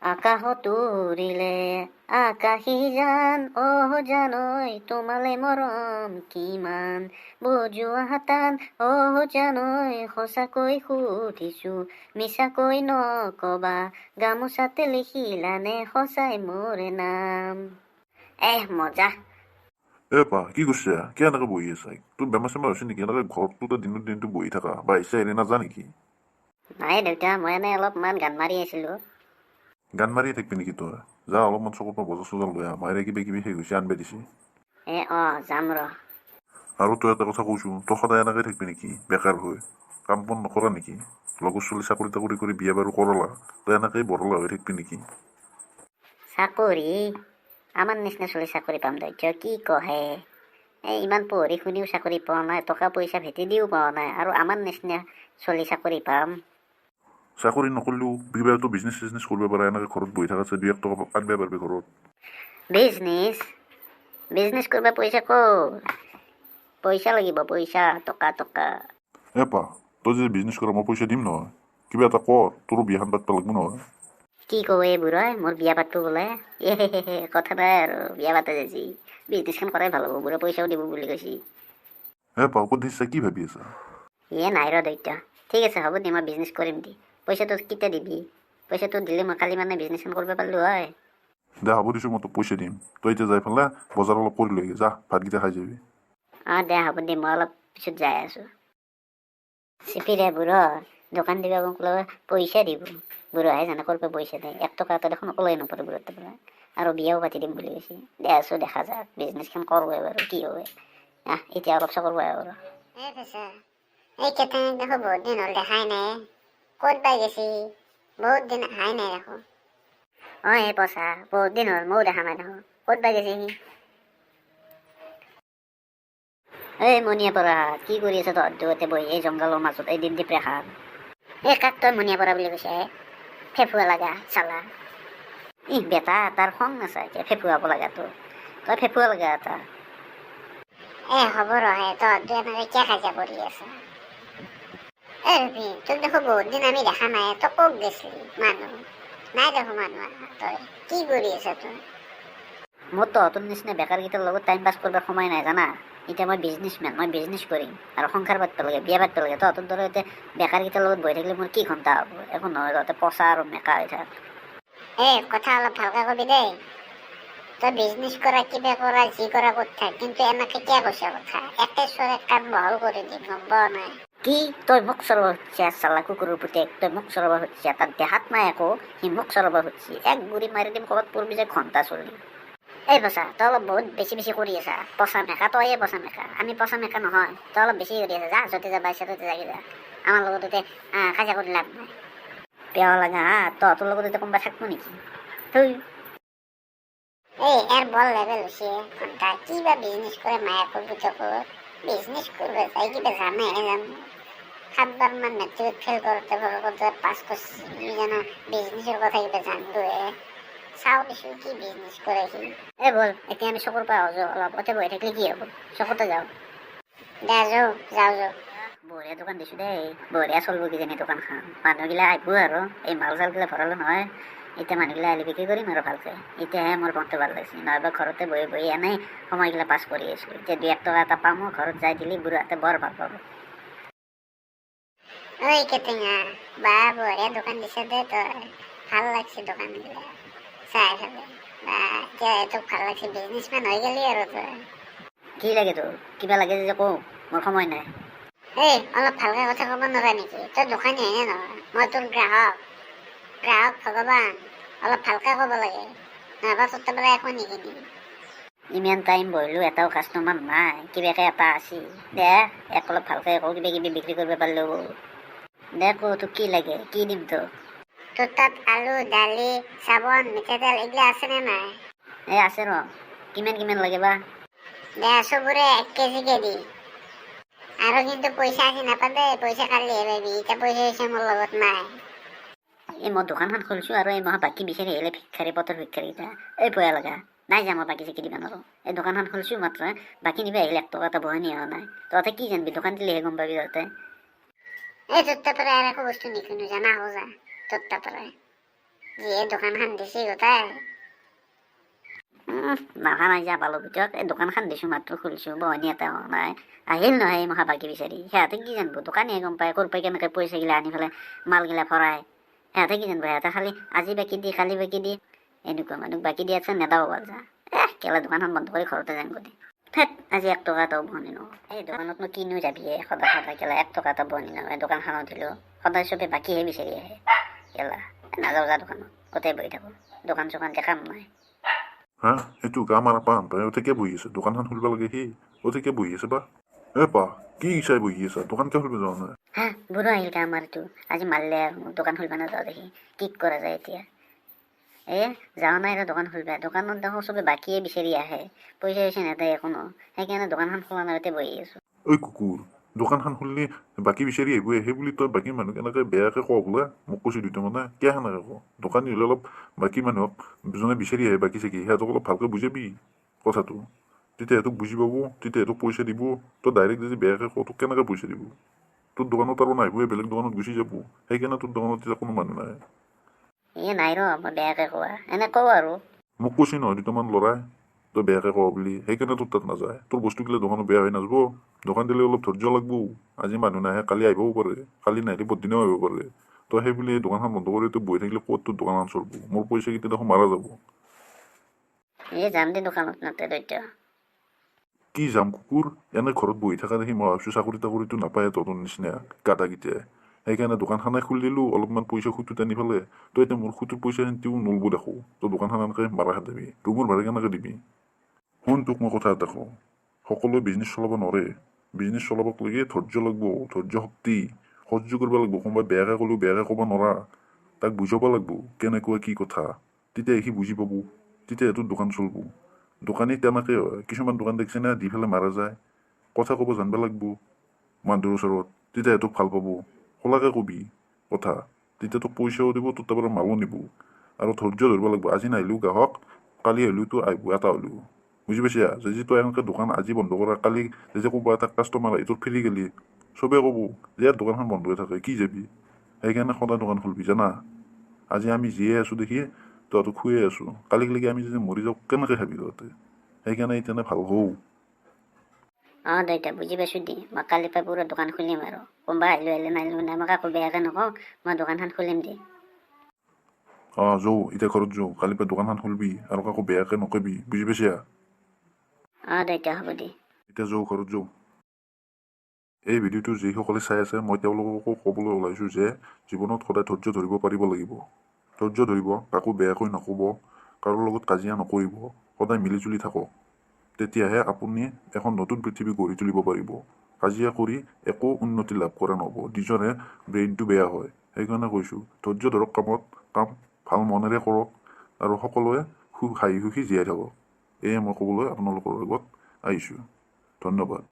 আকাশত উৰিলে আকাশী জান জানৈ তোমালে মৰম কিমান বুজোৱা টান জানৈ সঁচাকৈ সুধিছো মিছাকৈ নকবা গামোচাতে লিখিলানে সঁচাই মোৰ নাম। মজা। পা কি কৰিছে কিয় এনেকে বহি আছে? তোৰ বেমাৰ চেমাৰ হৈছে নেকি? এনেকে ঘৰটোতে দিনটো বহি থাকা বা আহিছে এনে নাযা নেকি? নাই দেউতা, মই এনেই অলপমান গান মাৰি আছিলো। গান মাৰিয়ে থাকিবি নেকি তই? যা অলপমান চকুৰ পৰা বজাৰ চজাৰ লৈ আহ, মায়েৰে কিবা কিবি শেষ হৈছে আনবে দিছে। যাম ৰ। আৰু তই এটা কথা কৈছো, তই সদায় এনেকে থাকিবি নেকি বেকাৰ হৈ? কাম বন নকৰা নেকি? লগৰ চলি চাকৰি তাকৰি কৰি বিয়া বাৰু কৰালা, তই এনেকেই বৰলা হৈ থাকিবি নেকি? চাকৰি? আমাৰ নিচিনা চলি চাকৰি পাম দৈত্য, কি কহে? ইমান পঢ়ি শুনিও চাকৰি পোৱা নাই, টকা পইচা ভেটি দিও পোৱা নাই, আৰু আমাৰ নিচিনা চলি চাকৰি পাম? চাকৰি নকৰিলেও কিবাটো বিজনেছ চিজনেছ কৰিব পাৰা, এনেকে ঘৰত বহি থাকাছে 2 টকা আনব পাৰবি ঘৰত। বিজনেছ কৰিব পইচা ক'ত? পইচা লাগিব, পইচা, টকা। পা তই যদি বিজনেছ কৰা মই পইচা দিম নহয়, কিবা এটা কৰ, তোৰো বিয়াখন পাতবা লাগব নহয়। কি কওঁ বুঢ়াই, মোৰ বিয়া পাতব বোলে? কথা নাই আৰু, বিয়া পাতে যদি বিজনেছখন কৰাই ভাল হ'ব, বুঢ়া পইচাও দিব বুলি কৈছি। পা ক'ত দিছা, কি ভাবি আছা? নাই ৰ দৈত্য, ঠিক আছে হ'ব দে, মই বিজনেছ কৰিম দি। পইচাটো কেতিয়া দিবি? পইচাটো দিলে মই কালি মানে বিজনেছখন কৰিব পাৰিলো হয়। দে হ'ব দিছো, মই তোক পইচা দিম। তই এতিয়া যাই পেলাই বজাৰ অলপ কৰি লৈ যা, ভাতকেইটা খাই যাবি। দে হ'ব দে, মই অলপ পিছত যাই আছো। চিপিৰে বুঢ়া দোকান দিবা মোক পইচা দিব। বুঢ়াহে জানে ক'ৰ পৰা পইচা দিয়ে, 1 টকা এটা দেখোন ওলাই নপৰে বুঢ়াৰ পৰা। আৰু বিয়াও পাতি দিম বুলি কৈছে। দে আছো, দেখা যাক, বিজনেছখন কৰোৱে বাৰু, কি হয়। এতিয়া অলপ চাকৰি পাই আৰু। এই কেইটাক দেখো বহুত দিন হ'ল দেখাই নাই, ক'ত পাই গেছি? বহুত দিন আহাই নাই দেখো। পচা বহুত দিন হ'ল, ময়ো দেখা নাই দেখো, ক'ত পাই গেছি সি? মনিয়া পৰা কি কৰি আছে তহঁত দুয়োতে বহি এই জংঘলৰ মাজত এই দিন প্ৰেসাৰ? কাক তই মনিয়া পৰা বুলি কৈছে? ফেফুৱা লাগা চালা। বেটা তাৰ খং নাচায় এতিয়া ফেফুৱাব লগাটো, তই ফেফুৱা লগা এটা। হ'ব ৰহে, তহঁত দুই এনেকে কিয় কাজিয়া কৰি আছা? ৰবি, তোক দেখো বহুত দিন আমি দেখা নাই, তই ক'ত গেছিলি? মানুহ নাই দেখো, মানুহ তই কি কৰি আছা তই? মোৰ তহঁতৰ নিচিনা বেকাৰকেইটাৰ লগত টাইম পাছ কৰিব সময় নাই জানা। এতিয়া মই বিজনেছমেন, মই বিজনেছ কৰিম আৰু সংসাৰ পাতিব লাগে, বিয়া পাতিব লাগে। তহঁতৰ দৰে এতিয়া বেকাৰকেইটাৰ লগত বহি থাকিলে মোৰ কি ঘণ্টা হ'ব? একো নহয়, তহঁতে পচা আৰু মেকা হৈ থাক। কথা অলপ ভালকে কবি দেই। তই বিজনেছ কৰা, কিবা কৰা, যি কৰা কৰি থাক, কিন্তু এনেকে কিয় কৈছা কথা? একে চৰে কাণ বহল কৰি দিম, গম পোৱা নাই? কি তই মোক চৰাব খুজিছা? চালা কুকুৰৰ পুতেক, তই মোক চৰাব খুজিছা? তাত দেহাত নাই একো, সি মোক চৰাব খুজিছে। এক গুৰি মাৰি দিম, ক'ৰবাত পৰবি যে ঘণ্টা চলি। পচা, তই অলপ বহুত বেছি কৰি আছা। পচা মেকা, তইয়ে পচা মেকা, আমি পচা মেকা নহয়। তই অলপ বেছি কৰি আছা, যা য'তে যাবা ইচ্ছা ত'তে যাই যা। আমাৰ লগত ততে কাজিয়া কৰি লাভ নাই। বেয়া লগা তহঁতৰ লগত এতিয়া কোনোবা থাকবো নেকি? এর বল লেভেল হচ্ছে ঘন্টা কিবা বিজনেস করে মায়া করবো তখন বিজনেস করবে তাই কিবা জানে জানো 7 বার মান মেট্রিক ফেল করতে করতে পাস করছি জানা বিজনেসের কথা কিবা জানবো চাও কিছু কি বিজনেস করে কি বল এতিয়া আমি চকুর পাওয়া যাও অলপ ওতে বয়ে থাকলে কি হবো চকুতে যাও দে যাও বঢ়িয়া দোকান দিছো দেই বঢ়িয়া চলবো কিজানি দোকানখন মানুহগিলা আইবো আৰু এই মাল চাল গিলা ভৰালো নহয় এতিয়া মানুহগিলা আহিলে বিক্ৰী কৰিম আৰু ভালকে এতিয়াহে মোৰ মনটো ভাল লাগিছে নহবা ঘৰতে বহি এনেই সময়গিলা পাছ কৰি আছো এতিয়া 2-1 টকা এটা পামো ঘৰত যাই দিলি বুঢ়াতে বৰ ভাল পাব কেটেঙা বা বঢ়িয়া দোকান দিছে দে তই ভাল লাগছে দোকানগিলা চাই ফেলে বা এতিয়া তোক ভাল লাগছে বিজনেছমেন হৈ গেলি আৰু তই কি লাগে তোৰ কিবা লাগে যে কওঁ মোৰ সময় নাই অলপ ভালকে কথা ক'ব নোৱাৰা নেকি তই দোকানী হয়নে নহয় মই তোৰ গ্ৰাহক ভগৱান অলপ ভালকে ক'ব লাগে নহবা তোৰ তাৰ পৰা একো নিকিনিম ইমান টাইম বহিলো এটাও কাষ্টমাৰ নাই কিবাকে এটা আছিল দে অলপ ভালকে একো কিবা কিবি বিক্ৰী কৰিব পাৰিলো দে তোক কি লাগে কি দিম তোৰ তাত আলু দালি চাবোন মিঠাতেল এইগিলা আছে নে নাই আছে ৰ কিমান লাগে বা দে চবৰে 1 কেজিকে দি আৰু কিন্তু পইচা আজি নাপালে পইচা কালিহে পাবি এতিয়া পইচা মোৰ লগত নাই মই দোকানখন খুলিছো আৰু এই বাকী বিচাৰি আহিলে ভিক্ষাৰী ভিক্ষাৰীকেইটা ভয়া লগা নাই যাম মই বাকী চাকি দিব নোৱাৰো এই দোকানখন খুলিছো মাত্ৰ বাকী নিবা আহিলে 1 টকা এটা বহাই নিয়া নাই তহঁতে কি জানবি দোকান দিলেহে গম পাবি তহঁতে তোৰ তাৰ পৰা একো বস্তু নিকিনো জানা হৈ যা তোৰ তাৰ পৰা যিয়ে দোকানখন দিছি গোটাই মাথা নাই যা পালো ভিতৰত এই দোকানখন দিছোঁ মাত্ৰ খুলিছোঁ বহনি এটা নাই আহিল নহয় এই মহা বাকী বিচাৰি সিহঁতে কি জানিব দোকানীয়ে গম পায় ক'ৰ পাই কেনেকৈ পইচাগিলা আনি পেলাই মালগিলা ভৰাই সিহঁতে কি জানিব সিহঁতে খালি আজি বাকী দি কালি বাকী দি এনেকুৱা মানুহ বাকী দিয়াতছে নেদাব পাৰ যা কেলা দোকানখন বন্ধ কৰি ঘৰতে যাম গ'লে ফেট আজি 1 টকা এটাও বহনি নওঁ এই দোকানতনো কিনো যাবি সদায় সদায় কেলা 1 টকা এটা বহনি নওঁ দোকানখনত দিলেও সদায় চবে বাকীহে বিচাৰি আহে কেলা নাযাওঁ যা দোকানত গোটেই বহি থাকোঁ দোকান চোকান কাম নাই হা এইটো গা মাৰা পান পাই অতিকে বহি আছে দোকানখন খুলিব লাগে সি অতিকে বহি আছে বা পা কি ইচ্ছাই বহি আছে দোকান কিয় খুলিব যোৱা নাই হা বুঢ়ো আহিল কা আমাৰটো আজি মাৰিলে আৰু দোকান খুলিব নাযাওঁ দেখি কি কৰা যায় এতিয়া যাওঁ নাই আৰু দোকান খুলিবা দোকানত দেখোঁ চবে বাকীয়ে বিচাৰি আহে পইচা চইচা নেদায় একো ন সেইকাৰণে দোকানখন খোলা নাইতে বহি আছোঁ ঐ কুকুৰ দোকানখন খুলিলে বাকী বিচাৰি আহিবই সেই বুলি তই বাকী মানুহ কেনেকৈ বেয়াকৈ কওঁ বোলে মোক কৈছে দুটা মানে কিয় সেনেকৈ কওঁ দোকানী হ'লে অলপ বাকী মানুহক যোনে বিচাৰি আহে বাকী চাকি সিহঁতক অলপ ভালকৈ বুজাবি কথাটো তেতিয়া সিহঁতক বুজি পাব তেতিয়া সিহঁতক পইচা দিব তই ডাইৰেক্ট যদি বেয়াকৈ কওঁ তোক কেনেকৈ পইচা দিব তোৰ দোকানত আৰু নাহিবই বেলেগ দোকানত গুচি যাব সেইকাৰণে তোৰ দোকানত তেতিয়া কোনো মানুহ নাই নাই ৰ মই বেয়াকৈ কোৱা এনে কওঁ আৰু মোক কৈছে নহয় দুটামান ল'ৰাই তই বেয়াকৈ কওঁ বুলি সেইকাৰণে তোৰ তাত নাযায় তোৰ বস্তুগিলা দোকানত বেয়া হৈ নাযাব দোকান দিলে অলপ ধৈৰ্য লাগব আজি মানুহ নাহে কালি আহিবও পাৰে কালি নাহিলে বদিনাও আহিব পাৰে তই সেই বুলি দোকানখন বন্ধ কৰি তই বহি থাকিলে ক'ত তোৰ দোকানখন চলিব মোৰ পইচা কেইটা দেখোন মাৰা যাব যাম দে দোকানত নাতে দৈত্য কি যাম কুকুৰ এনে ঘৰত বহি থকা দেখি মই ভাবিছোঁ চাকৰি তাকৰিটো নাপায় তহঁতৰ নিচিনা গাদাকেইটাই সেইকাৰণে দোকানখনে খুলি দিলোঁ অলপমান পইচা সুতটো টানি পেলাই তই এতিয়া মোৰ সুতৰ পইচা সেন্তিও নলব দেখোঁ তই দোকানখন এনেকৈ মাৰা খাটিবি ৰুমৰ ভাড়া কেনেকৈ দিবি শুন তোক মই কথা এটা কওঁ সকলোৱে বিজনেছ চলাব নোৱাৰে বিজনেছ চলাবক লাগে ধৈৰ্য লাগব ধৈৰ্য শক্তি সহ্য কৰিব লাগিব কোনোবাই বেয়াকৈ ক'লেও বেয়াকৈ ক'ব নোৱাৰা তাক বুজাব লাগিব কেনেকুৱা কি কথা তেতিয়া সি বুজি পাব তেতিয়া সিহঁতৰ দোকান চলিব দোকানী তেনেকৈ হয় কিছুমান দোকান দেখিছে না দি পেলাই মাৰা যায় কথা ক'ব জানিব লাগিব মানুহৰ ওচৰত তেতিয়া সিহঁতক ভাল পাব খোলাকৈ কবি কথা তেতিয়া তোক পইচাও দিব তোৰ তাৰপৰা মালো নিব আৰু ধৈৰ্য ধৰিব লাগিব আজি নাহিলেও গ্ৰাহক কালি আহিলেও তোৰ আহিব এটা হ'লেও বুজি পাইছা যদি তই এনেকৈ দোকান আজি বন্ধ কৰা কালি যদি ক'ৰবাত এটা কাষ্টমাৰ আহি তোৰ ফিৰি গেলি চবেই ক'ব যে ইয়াৰ দোকানখন বন্ধ হৈ থাকে কি যাবি সেইকাৰণে সদায় দোকান খুলিবি জানা আজি আমি জীয়াই আছোঁ দেখি তহঁতক শুয়ে আছোঁ কালিলৈকে আমি যদি মৰি যাওঁ কেনেকৈ খাবি তহঁতে সেইকাৰণে এতিয়া ভাল হওঁ দৈত্য বুজি পাইছোঁ দি মই কালিৰ পৰা পুৰা দোকান খুলিম আৰু কোনোবা আহিলে নাহিলেও নাই মই কাকো বেয়াকৈ নকওঁ মই দোকানখন খুলিম দি যাওঁ এতিয়া ঘৰত যাওঁ কালিৰ পৰা দোকানখন খুলিবি আৰু কাকো বেয়াকৈ নকবি বুজি পাইছা দৈত্য হ'ব দি এতিয়া যাওঁ ঘৰত যাওঁ এই ভিডিঅ'টো যিসকলে চাই আছে মই তেওঁলোককো ক'বলৈ ওলাইছোঁ যে জীৱনত সদায় ধৈৰ্য ধৰিব পাৰিব লাগিব ধৈৰ্য ধৰিব কাকো বেয়াকৈ নক'ব কাৰো লগত কাজিয়া নকৰিব সদায় মিলিজুলি থাকক তেতিয়াহে আপুনি এখন নতুন পৃথিৱী গঢ়ি তুলিব পাৰিব কাজিয়া কৰি একো উন্নতি লাভ কৰা নহ'ব নিজৰে ব্ৰেইনটো বেয়া হয় সেইকাৰণে কৈছোঁ ধৈৰ্য ধৰক কাম ভাল মনেৰে কৰক আৰু সকলোৱে হাঁহি সুখী জীয়াই থাকক এয়ে মই ক'বলৈ আপোনালোকৰ লগত আহিছোঁ ধন্যবাদ